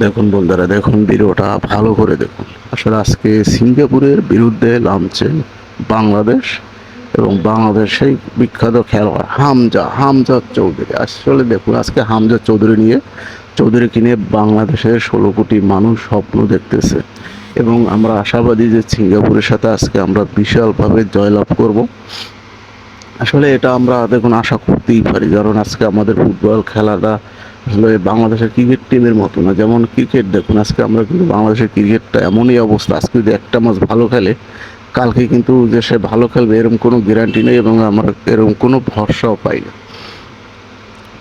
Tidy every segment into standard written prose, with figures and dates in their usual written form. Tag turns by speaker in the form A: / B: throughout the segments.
A: দেখুন বন্ধুরা, দেখুন ভিডিওটা ভালো করে দেখুন। আসলে আজকে সিঙ্গাপুরের বিরুদ্ধে নামছে বাংলাদেশ এবং বাংলাদেশের বিখ্যাত খেলোয়াড় হামজা চৌধুরী। আসলে দেখুন, আজকে হামজা চৌধুরীকে নিয়ে বাংলাদেশের 16 কোটি মানুষ স্বপ্ন দেখতেছে এবং আমরা আশাবাদী যে সিঙ্গাপুরের সাথে আজকে আমরা বিশালভাবে জয়লাভ করব। আসলে এটা আমরা দেখুন আশা করতেই পারি, কারণ আজকে আমাদের ফুটবল খেলাটা আসলে বাংলাদেশের ক্রিকেট টিমের মতো না। যেমন ক্রিকেট দেখুন, আজকে আমরা কিন্তু বাংলাদেশের ক্রিকেটটা এমনই অবস্থা, আজকে যদি একটা ম্যাচ ভালো খেলে কালকে কিন্তু যে সে ভালো খেলবে এরকম কোনো গ্যারান্টি নেই এবং আমরা এরকম কোনো ভরসাও পাই না।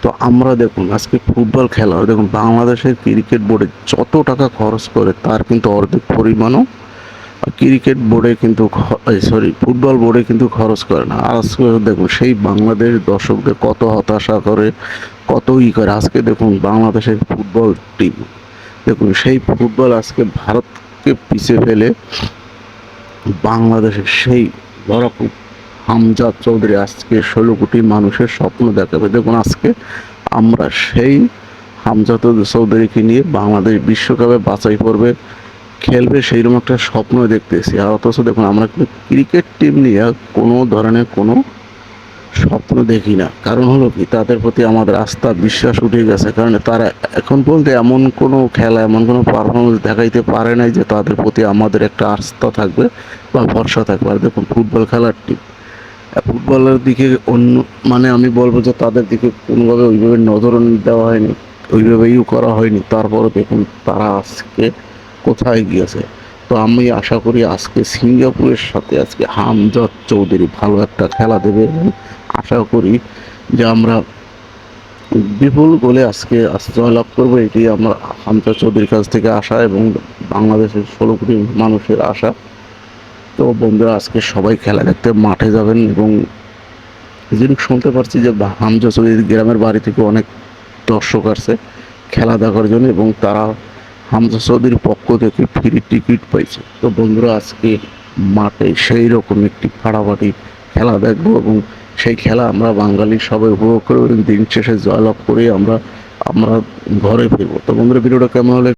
A: তো আমরা দেখুন আজকে ফুটবল খেলা দেখুন, বাংলাদেশের ক্রিকেট বোর্ডে যত টাকা খরচ করে তার কিন্তু অর্ধেক পরিমাণও ক্রিকেট বোর্ডে কিন্তু ফুটবল বোর্ডে কিন্তু খরচ করে না। আজকে দেখুন সেই বাংলাদেশ দর্শকদের কত হতাশা করে, কত করে। আজকে দেখুন বাংলাদেশের ফুটবল টিম, দেখুন সেই ফুটবল আজকে ভারতকে পিছিয়ে ফেলে বাংলাদেশের সেই লড়াকু হামজা চৌধুরী আজকে 16 কোটি মানুষের স্বপ্ন দেখাবে। দেখুন আজকে আমরা সেই হামজা চৌধুরীকে নিয়ে বাংলাদেশ বিশ্বকাপে বাছাই করবে, খেলবে, সেইরকম একটা স্বপ্ন দেখতেছি। আর অথচ দেখুন আমরা কিন্তু ক্রিকেট টিম নিয়ে কোনো ধরনের কোনো স্বপ্ন দেখি না। কারণ হলো কি, তাদের প্রতি আমাদের আস্থা বিশ্বাস উঠে গেছে, কারণ তারা এখন বলতে এমন কোনো খেলা এমন কোনো পারফরমেন্স দেখাইতে পারে নাই যে তাদের প্রতি আমাদের একটা আস্থা থাকবে বা ভরসা থাকবে। আর দেখুন ফুটবল খেলার টিম, ফুটবলের দিকে অন্য মানে আমি বলবো যে তাদের দিকে কোনোভাবে ওইভাবে নজর দেওয়া হয়নি, ওইভাবে করা হয়নি। তারপরে দেখুন তারা আজকে কোথায় গিয়েছে। তো আমি আশা করি আজকে সিঙ্গাপুরের সাথে আজকে হামজা চৌধুরী ভালো একটা খেলা দেবে এবং আশা করি যে আমরা বিপুল গোলে আজকে জয়লাভ করবো। এটি আমরা হামজা চৌধুরীর কাছ থেকে আশা এবং বাংলাদেশের 16 কোটি মানুষের আশা। তো বন্ধুরা, আজকে সবাই খেলা দেখতে মাঠে যাবেন এবং যেদিন শুনতে পারছি যে হামজা চৌধুরীর গ্রামের বাড়ি থেকে অনেক দর্শক আসছে খেলা দেখার জন্য এবং তারা হামজা চৌধুরীর পক্ষ থেকে ফ্রি টিকিট পাইছে। তো বন্ধুরা, আজকে মাঠে সেই রকম একটি ফাটাফাটি খেলা দেখবো এবং সেই খেলা আমরা বাঙালি সবাই উপভোগ করবো এবং দিন শেষে জয়লাভ করে আমরা আমরা ঘরে ফিরবো। তো বন্ধুরা, ভিডিওটা কেমন হলে